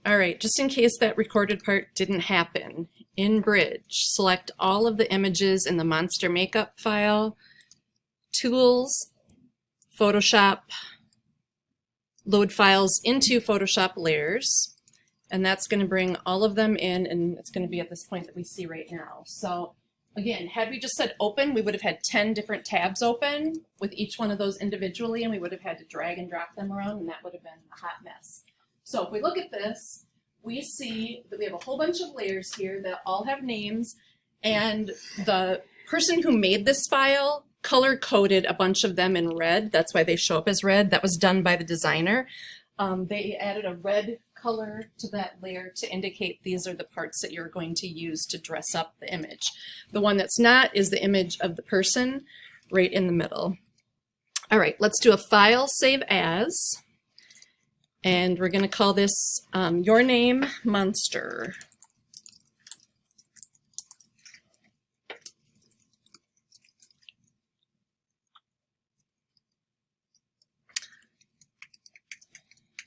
All right, just in case that recorded part didn't happen, in Bridge, select all of the images in the monster makeup file, Tools, Photoshop, load files into Photoshop layers, and that's going to bring all of them in, and it's going to be at this point that we see right now. So again, had we just said open, we would have had 10 different tabs open with each one of those individually, and we would have had to drag and drop them around, and that would have been a hot mess. So if we look at this, we see that we have a whole bunch of layers here that all have names, and the person who made this file color-coded a bunch of them in red. That's why they show up as red. That was done by the designer. They added a red color to that layer to indicate these are the parts that you're going to use to dress up the image. The one that's not is the image of the person right in the middle. All right, let's do a file save as. And we're going to call this Your Name Monster.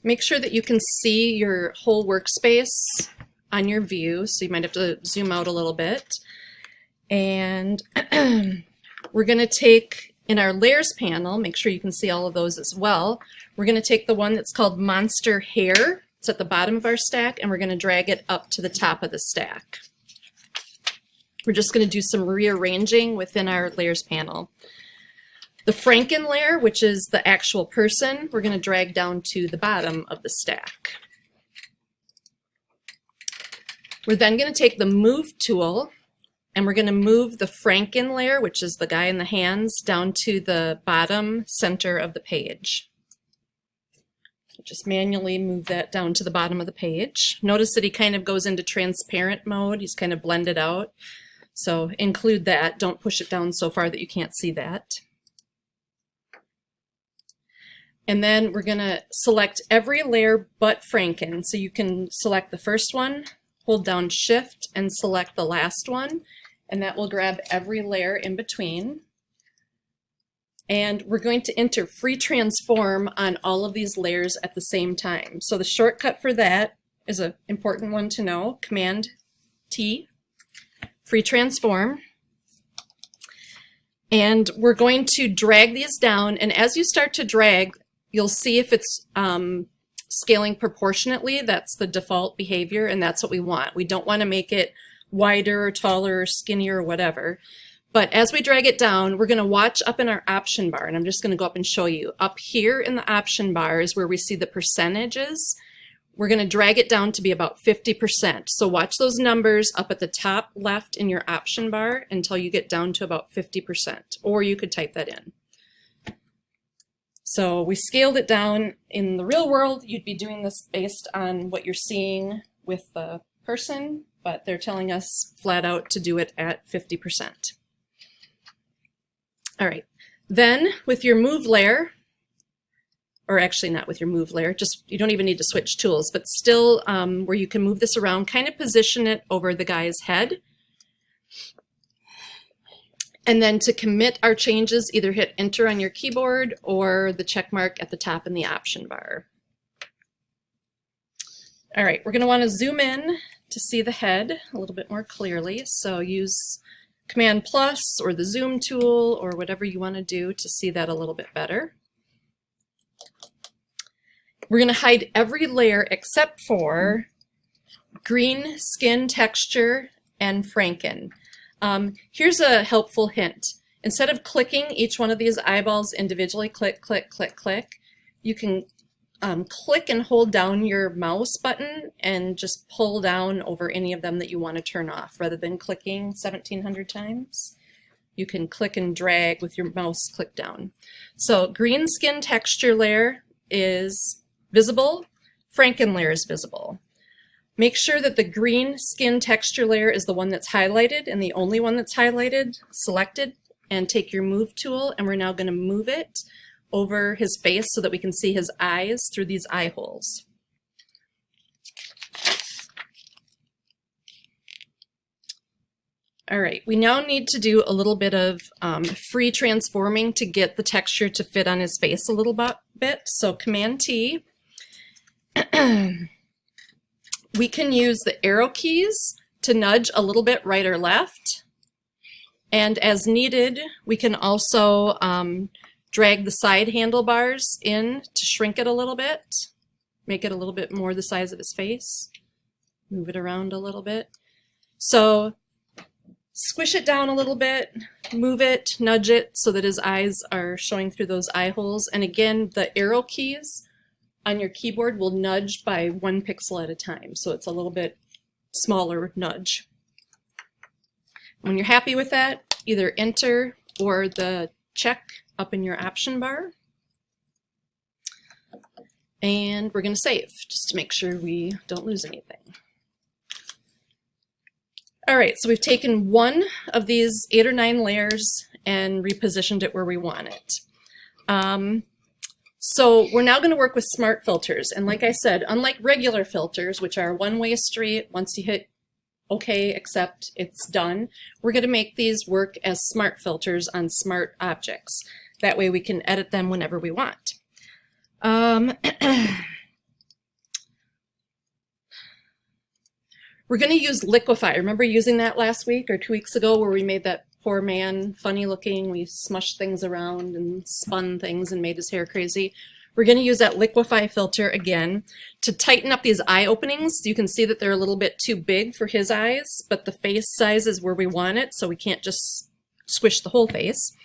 Make sure that you can see your whole workspace on your view, so you might have to zoom out a little bit. And we're going to take, in our layers panel, make sure you can see all of those as well, we're going to take the one that's called Monster Hair. It's at the bottom of our stack, and we're going to drag it up to the top of the stack. We're just going to do some rearranging within our layers panel. The Franken layer, which is the actual person, we're going to drag down to the bottom of the stack. We're then going to take the Move tool, and we're going to move the Franken layer, which is the guy in the hands, down to the bottom center of the page. Just manually move that down to the bottom of the page. Notice that he kind of goes into transparent mode. He's kind of blended out. So include that. Don't push it down so far that you can't see that. And then we're going to select every layer but Franken. So you can select the first one, hold down Shift, and select the last one. And that will grab every layer in between. And we're going to enter free transform on all of these layers at the same time. So the shortcut for that is an important one to know. Command T, free transform. And we're going to drag these down. And as you start to drag, you'll see if it's scaling proportionately. That's the default behavior, and that's what we want. We don't want to make it wider or taller or skinnier or whatever. But as we drag it down, we're going to watch up in our option bar, and I'm just going to go up and show you. Up here in the option bar is where we see the percentages. We're going to drag it down to be about 50%. So watch those numbers up at the top left in your option bar until you get down to about 50%, or you could type that in. So we scaled it down. In the real world, you'd be doing this based on what you're seeing with the person, but they're telling us flat out to do it at 50%. All right, then with your move layer, or actually not with your move layer, just you don't even need to switch tools, but still where you can move this around, kind of position it over the guy's head. And then to commit our changes, either hit Enter on your keyboard or the check mark at the top in the option bar. All right, we're going to want to zoom in to see the head a little bit more clearly. So use Command plus or the zoom tool or whatever you want to do to see that a little bit better. We're going to hide every layer except for green skin texture and Franken. Here's a helpful hint. Instead of clicking each one of these eyeballs individually, click, click, click, click, you can click and hold down your mouse button and just pull down over any of them that you want to turn off. Rather than clicking 1,700 times, you can click and drag with your mouse click down. So green skin texture layer is visible, Franken layer is visible. Make sure that the green skin texture layer is the one that's highlighted and the only one that's highlighted, selected, and take your move tool, and we're now going to move it over his face so that we can see his eyes through these eye holes. All right, we now need to do a little bit of free transforming to get the texture to fit on his face a little bit. So Command T. we can use the arrow keys to nudge a little bit right or left. And as needed, we can also drag the side handlebars in to shrink it a little bit, make it a little bit more the size of his face, move it around a little bit. So squish it down a little bit, move it, nudge it so that his eyes are showing through those eye holes. And again, the arrow keys on your keyboard will nudge by 1 pixel at a time. So it's a little bit smaller nudge. When you're happy with that, either enter or the check up in your option bar. And we're going to save just to make sure we don't lose anything. All right, so we've taken one of these 8 or 9 layers and repositioned it where we want it. So we're now going to work with smart filters. And like I said, unlike regular filters, which are a one-way street, once you hit OK, accept, it's done, we're going to make these work as smart filters on smart objects. That way we can edit them whenever we want. We're going to use liquefy. Remember using that last week or 2 weeks ago where we made that poor man funny looking? We smushed things around and spun things and made his hair crazy. We're going to use that liquefy filter again to tighten up these eye openings. You can see that they're a little bit too big for his eyes, but the face size is where we want it, so we can't just squish the whole face.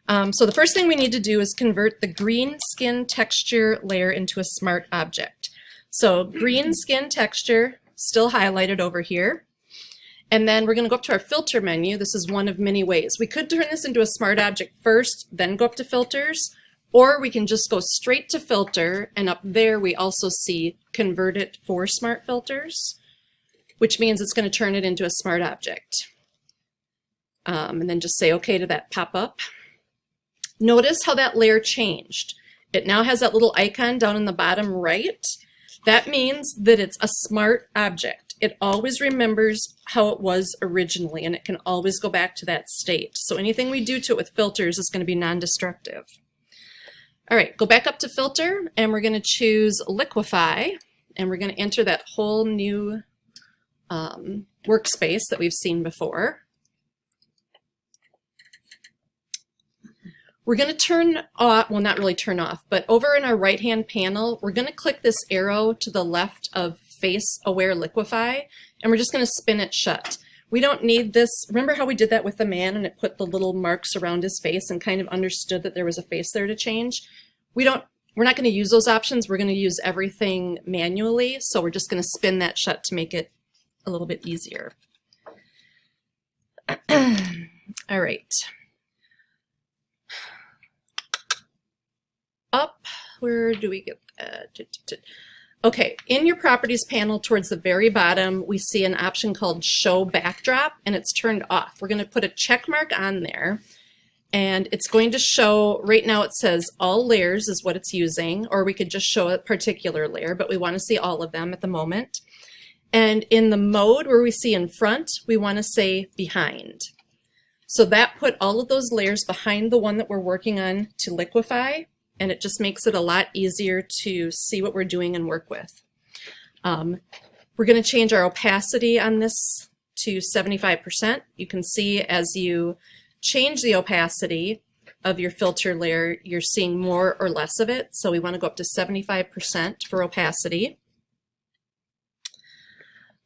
So the first thing we need to do is convert the green skin texture layer into a smart object. So green skin texture, still highlighted over here. And then we're going to go up to our filter menu. This is one of many ways. We could turn this into a smart object first, then go up to filters, or we can just go straight to filter, and up there we also see convert it for smart filters, which means it's going to turn it into a smart object. And then just say OK to that pop-up. Notice how that layer changed. It now has that little icon down in the bottom right. That means that it's a smart object. It always remembers how it was originally, and it can always go back to that state. So anything we do to it with filters is going to be non-destructive. All right, go back up to filter, and we're going to choose liquefy, and we're going to enter that whole new workspace that we've seen before. We're going to turn off, well, not really turn off, but over in our right-hand panel, we're going to click this arrow to the left of Face Aware Liquefy, and we're just going to spin it shut. We don't need this. Remember how we did that with the man and it put the little marks around his face and kind of understood that there was a face there to change? We're not going to use those options. We're going to use everything manually, so we're just going to spin that shut to make it a little bit easier. All right. Up, where do we get that? Okay, in your properties panel towards the very bottom, we see an option called show backdrop, and it's turned off. We're going to put a check mark on there, and it's going to show, right now it says all layers is what it's using, or we could just show a particular layer, but we want to see all of them at the moment. And in the mode where we see in front, we want to say behind. So that put all of those layers behind the one that we're working on to liquefy, and it just makes it a lot easier to see what we're doing and work with. We're going to change our opacity on this to 75%. You can see as you change the opacity of your filter layer, you're seeing more or less of it. So we want to go up to 75% for opacity.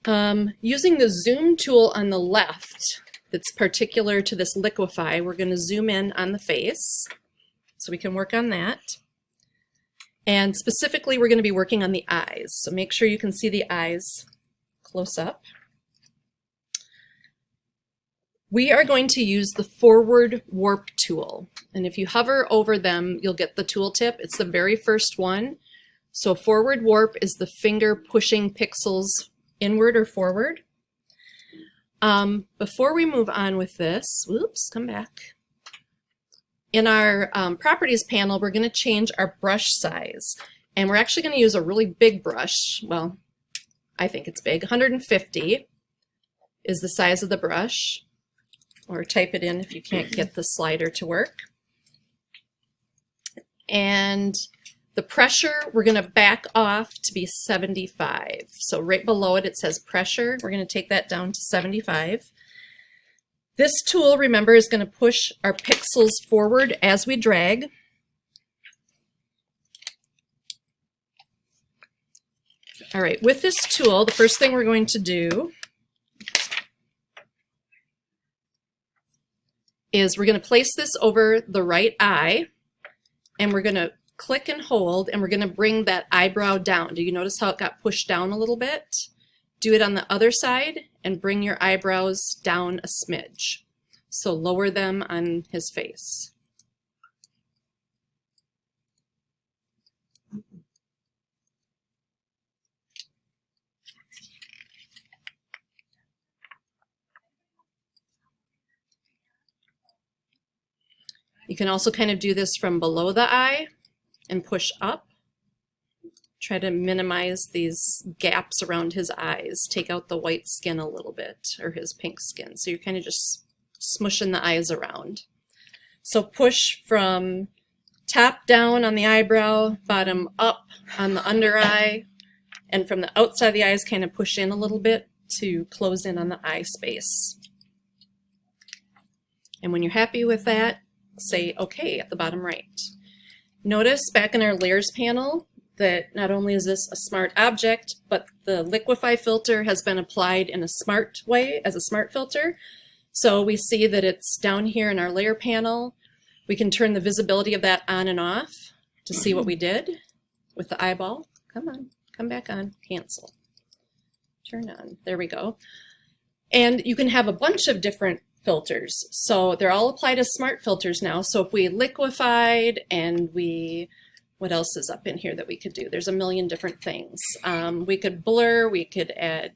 Using the zoom tool on the left that's particular to this liquefy, we're going to zoom in on the face. So we can work on that. And specifically, we're going to be working on the eyes. So make sure you can see the eyes close up. We are going to use the forward warp tool. And if you hover over them, you'll get the tooltip. It's the very first one. So forward warp is the finger pushing pixels inward or forward. Before we move on with this, whoops, come back. In our properties panel, we're going to change our brush size. And we're actually going to use a really big brush. Well, I think it's big. 150 is the size of the brush. Or type it in if you can't get the slider to work. And The pressure, we're going to back off to be 75. So right below it, it says pressure. We're going to take that down to 75. This tool, remember, is going to push our pixels forward as we drag. All right, with this tool, the first thing we're going to do is we're going to place this over the right eye, and we're going to click and hold, and we're going to bring that eyebrow down. Do you notice how it got pushed down a little bit? Do it on the other side and bring your eyebrows down a smidge. So lower them on his face. You can also kind of do this from below the eye and push up. Try to minimize these gaps around his eyes. Take out the white skin a little bit, or his pink skin. So you're kind of just smushing the eyes around. So push from top down on the eyebrow, bottom up on the under eye, and from the outside of the eyes kind of push in a little bit to close in on the eye space. And when you're happy with that, say OK at the bottom right. Notice back in our layers panel that not only is this a smart object, but the liquify filter has been applied in a smart way as a smart filter. So we see that it's down here in our layer panel. We can turn the visibility of that on and off to see what we did with the eyeball. Come on, come back on, cancel. Turn on, there we go. And you can have a bunch of different filters. So they're all applied as smart filters now. So if we liquefied and what else is up in here that we could do? There's a million different things. We could blur, we could add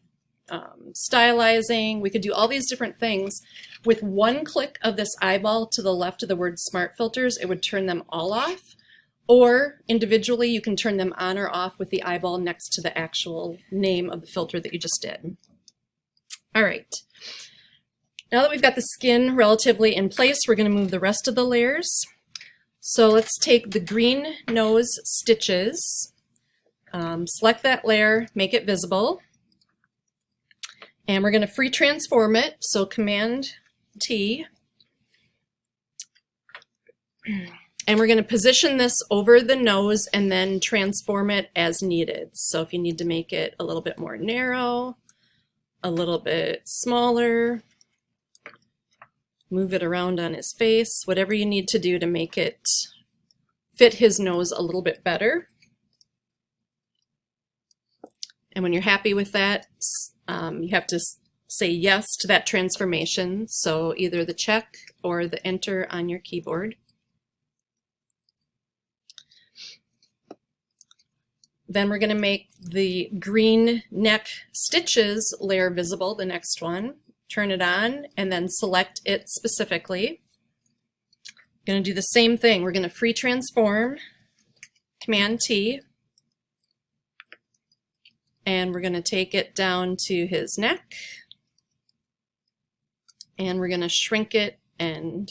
stylizing, we could do all these different things. With one click of this eyeball to the left of the word smart filters, it would turn them all off. Or individually, you can turn them on or off with the eyeball next to the actual name of the filter that you just did. All right. Now that we've got the skin relatively in place, we're going to move the rest of the layers. So let's take the green nose stitches, select that layer, make it visible, and we're going to free transform it. So Command T, and we're going to position this over the nose and then transform it as needed. So if you need to make it a little bit more narrow, a little bit smaller, move it around on his face, whatever you need to do to make it fit his nose a little bit better. And when you're happy with that, you have to say yes to that transformation. So either the check or the enter on your keyboard. Then we're going to make the green neck stitches layer visible, the next one. Turn it on and then select it specifically. Going to do the same thing. We're going to free transform, Command T, and we're going to take it down to his neck, and we're going to shrink it and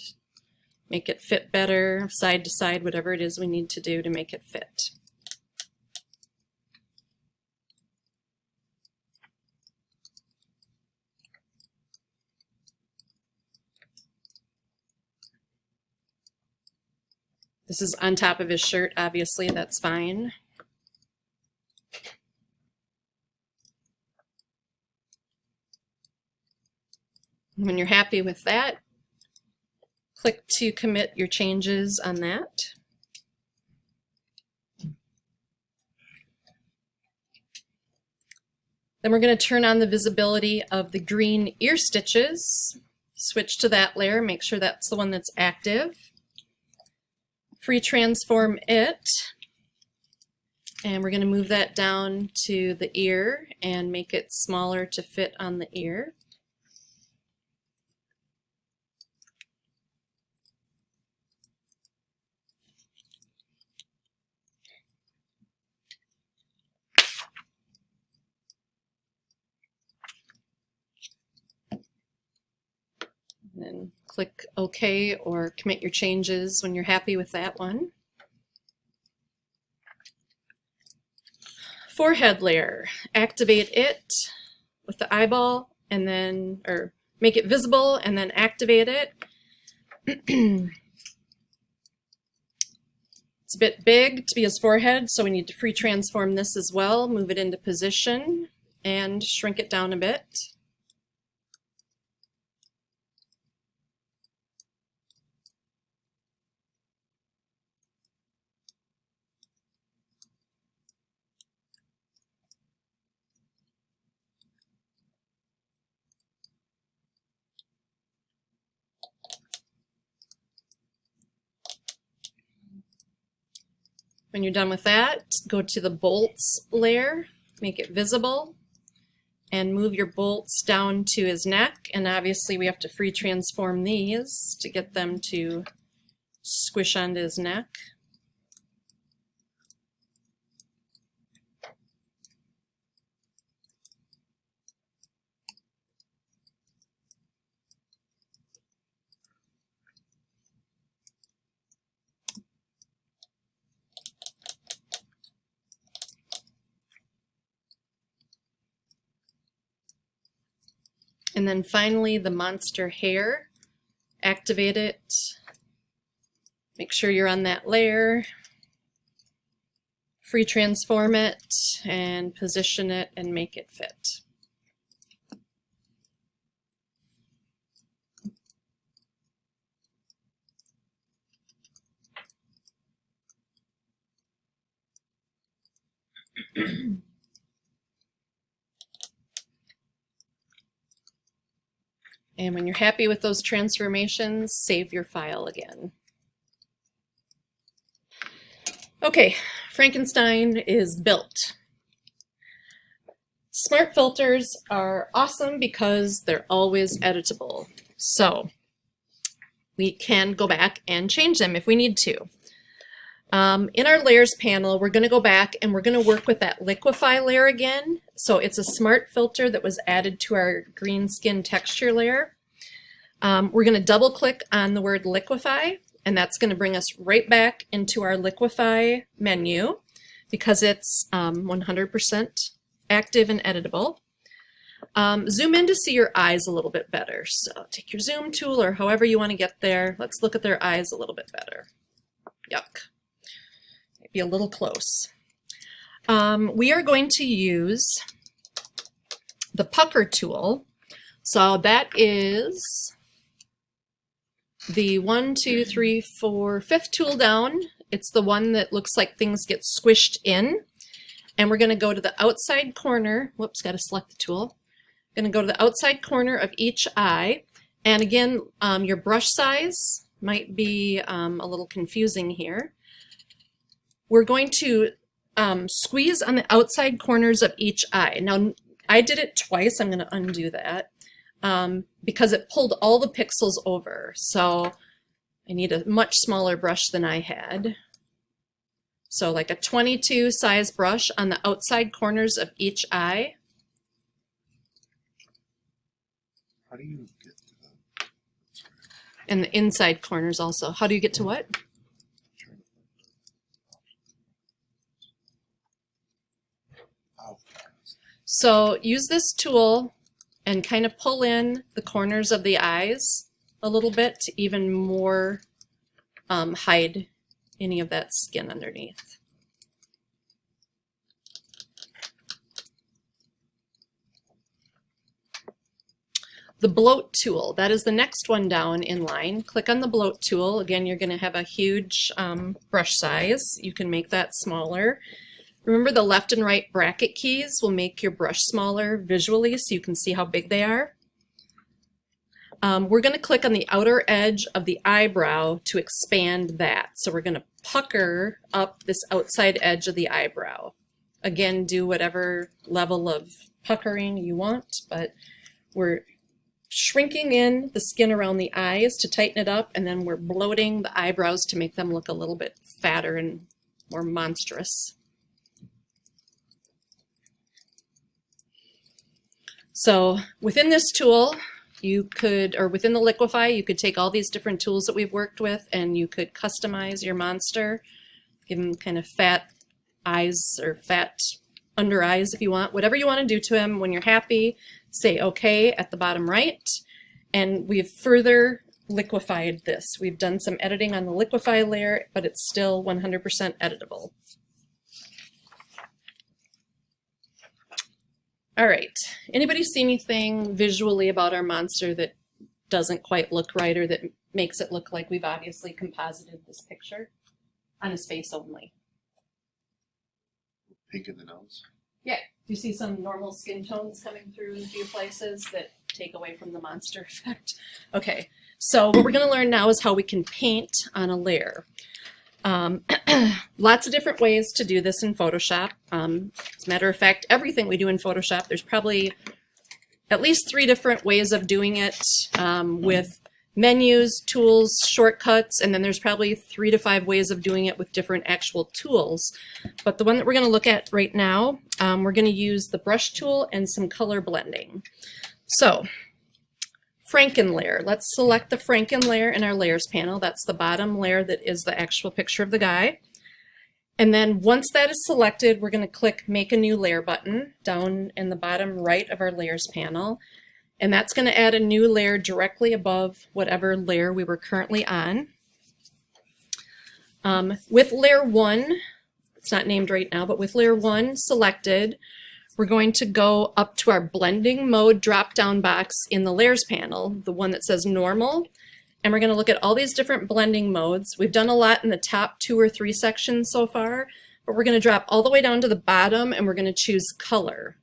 make it fit better, side to side, whatever it is we need to do to make it fit. This is on top of his shirt, obviously, that's fine. When you're happy with that, click to commit your changes on that. Then we're going to turn on the visibility of the green ear stitches. Switch to that layer, make sure that's the one that's active. Free transform it, and we're going to move that down to the ear and make it smaller to fit on the ear. And then click OK or commit your changes when you're happy with that one. Forehead layer, activate it with the eyeball and then, or make it visible and then activate it. It's a bit big to be his forehead, so we need to free transform this as well. Move it into position and shrink it down a bit. When you're done with that, go to the bolts layer, make it visible, and move your bolts down to his neck. And obviously we have to free transform these to get them to squish onto his neck. And then finally the monster hair, activate it, make sure you're on that layer, free transform it, and position it and make it fit. And when you're happy with those transformations, save your file again. Okay, Frankenstein is built. Smart filters are awesome because they're always editable. So we can go back and change them if we need to. In our layers panel, we're going to go back and we're going to work with that liquefy layer again. So it's a smart filter that was added to our green skin texture layer. We're going to double click on the word liquefy, and that's going to bring us right back into our liquefy menu because it's 100% active and editable. Zoom in to see your eyes a little bit better. So take your zoom tool or however you want to get there. Let's look at their eyes a little bit better. Yuck. Might be a little close. We are going to use the pucker tool. So that is the 5th tool down. It's the one that looks like things get squished in. And we're going to go to the outside corner. Whoops, got to select the tool. Going to go to the outside corner of each eye. And again, your brush size might be a little confusing here. We're going to squeeze on the outside corners of each eye. Now, I did it twice. I'm going to undo that because it pulled all the pixels over. So I need a much smaller brush than I had. So like a 22 size brush on the outside corners of each eye. How do you get to that? And the inside corners also. How do you get to what? So use this tool and kind of pull in the corners of the eyes a little bit to even more hide any of that skin underneath. The bloat tool, that is the next one down in line. Click on the bloat tool. Again, you're going to have a huge brush size. You can make that smaller. Remember, the left and right bracket keys will make your brush smaller visually so you can see how big they are. We're going to click on the outer edge of the eyebrow to expand that. So we're going to pucker up this outside edge of the eyebrow. Again, do whatever level of puckering you want, but we're shrinking in the skin around the eyes to tighten it up, and then we're bloating the eyebrows to make them look a little bit fatter and more monstrous. So within this tool, you could, or within the liquefy, you could take all these different tools that we've worked with and you could customize your monster, give him kind of fat eyes or fat under eyes if you want, whatever you want to do to him. When you're happy, say okay at the bottom right. And we've further liquefied this. We've done some editing on the liquefy layer, but it's still 100% editable. All right, anybody see anything visually about our monster that doesn't quite look right, or that makes it look like we've obviously composited this picture on his face only? Pink in the nose. Yeah, you see some normal skin tones coming through in a few places that take away from the monster effect. Okay, so what we're going to learn now is how we can paint on a layer. Lots of different ways to do this in Photoshop. As a matter of fact, everything we do in Photoshop, there's probably at least 3 different ways of doing it, with menus, tools, shortcuts, and then there's probably 3 to 5 ways of doing it with different actual tools. But the one that we're going to look at right now, we're going to use the brush tool and some color blending. So, Franken layer. Let's select the Franken layer in our layers panel. That's the bottom layer that is the actual picture of the guy. And then once that is selected, we're going to click Make a New Layer button down in the bottom right of our layers panel. And that's going to add a new layer directly above whatever layer we were currently on. With layer 1, it's not named right now, but with layer 1 selected, we're going to go up to our blending mode drop-down box in the layers panel, the one that says normal, and we're going to look at all these different blending modes. We've done a lot in the top 2 or 3 sections so far, but we're going to drop all the way down to the bottom and we're going to choose color.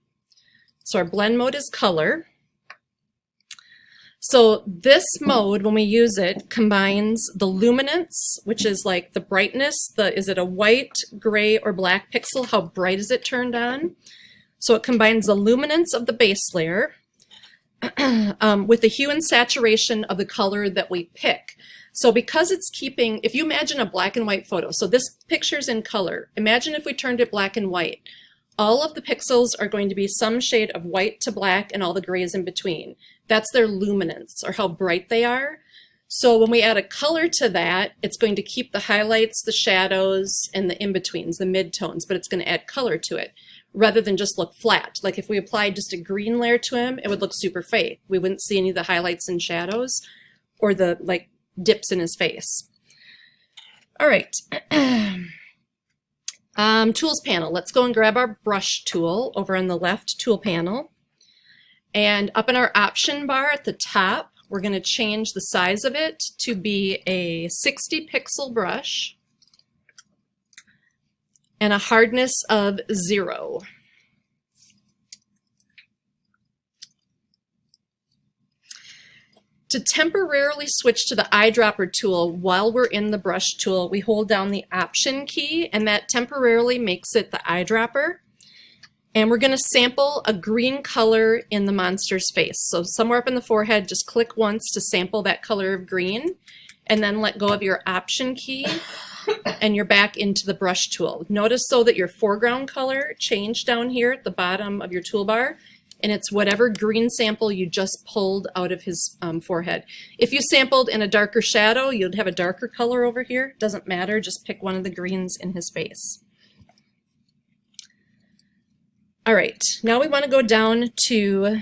So our blend mode is color. So this mode, when we use it, combines the luminance, which is like the brightness, is it a white, gray, or black pixel? How bright is it turned on? So it combines the luminance of the base layer with the hue and saturation of the color that we pick. So because it's keeping, if you imagine a black and white photo, so this picture's in color, imagine if we turned it black and white. All of the pixels are going to be some shade of white to black and all the grays in between. That's their luminance, or how bright they are. So when we add a color to that, it's going to keep the highlights, the shadows, and the in-betweens, the midtones, but it's going to add color to it, rather than just look flat. Like if we applied just a green layer to him, it would look super fake. We wouldn't see any of the highlights and shadows or the like dips in his face. All right. Tools panel. Let's go and grab our brush tool over on the left tool panel. And up in our option bar at the top, we're going to change the size of it to be a 60 pixel brush and a hardness of 0. To temporarily switch to the eyedropper tool while we're in the brush tool, we hold down the Option key, and that temporarily makes it the eyedropper. And we're going to sample a green color in the monster's face. So somewhere up in the forehead, just click once to sample that color of green, and then let go of your Option key, and you're back into the brush tool. Notice though that your foreground color changed down here at the bottom of your toolbar, and it's whatever green sample you just pulled out of his forehead. If you sampled in a darker shadow, you'd have a darker color over here. Doesn't matter, just pick one of the greens in his face. All right, now we want to go down to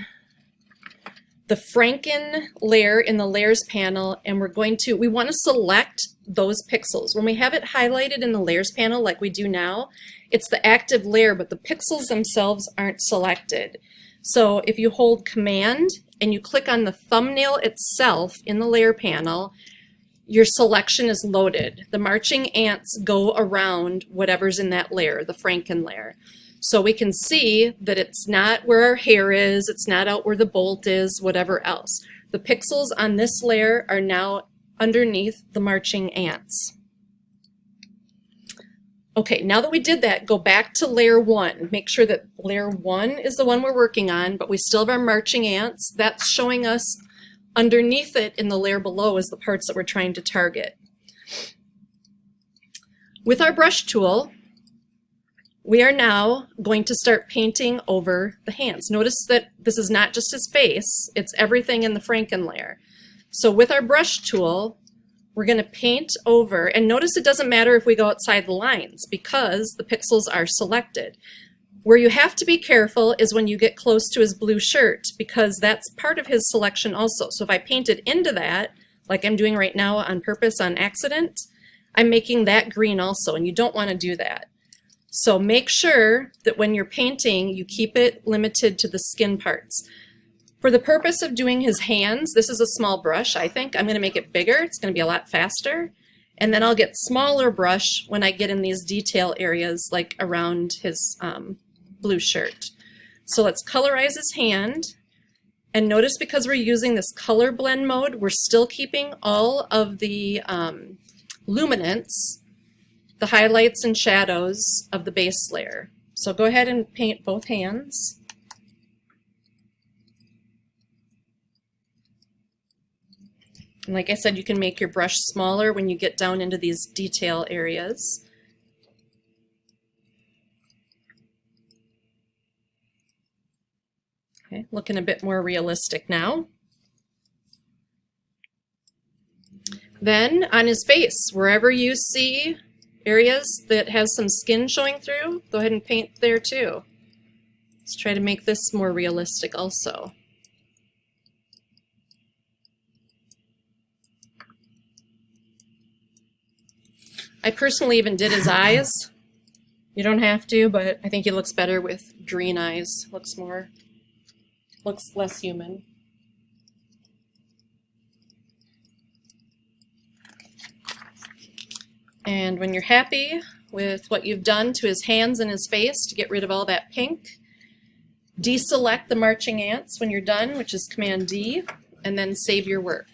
the Franken layer in the layers panel, and we want to select those pixels. When we have it highlighted in the layers panel like we do now, it's the active layer, but the pixels themselves aren't selected. So if you hold Command and you click on the thumbnail itself in the layer panel, your selection is loaded. The marching ants go around whatever's in that layer, the Franken layer. So we can see that it's not where our hair is, it's not out where the bolt is, whatever else. The pixels on this layer are now underneath the marching ants. Okay, now that we did that, go back to layer 1. Make sure that layer 1 is the one we're working on, but we still have our marching ants. That's showing us underneath it in the layer below is the parts that we're trying to target. With our brush tool, we are now going to start painting over the hands. Notice that this is not just his face, it's everything in the Franken layer. So with our brush tool, we're going to paint over, and notice it doesn't matter if we go outside the lines because the pixels are selected. Where you have to be careful is when you get close to his blue shirt, because that's part of his selection also. So if I painted into that, like I'm doing right now on purpose on accident, I'm making that green also, and you don't want to do that. So make sure that when you're painting, you keep it limited to the skin parts. For the purpose of doing his hands, this is a small brush, I think. I'm going to make it bigger. It's going to be a lot faster. And then I'll get smaller brush when I get in these detail areas, like around his blue shirt. So let's colorize his hand. And notice, because we're using this color blend mode, we're still keeping all of the luminance, the highlights and shadows of the base layer. So go ahead and paint both hands. And like I said, you can make your brush smaller when you get down into these detail areas. Okay, looking a bit more realistic now. Then on his face, wherever you see areas that have some skin showing through, go ahead and paint there too. Let's try to make this more realistic also. I personally even did his eyes. You don't have to, but I think he looks better with green eyes. Looks less human. And when you're happy with what you've done to his hands and his face to get rid of all that pink, deselect the marching ants when you're done, which is Command D, and then save your work.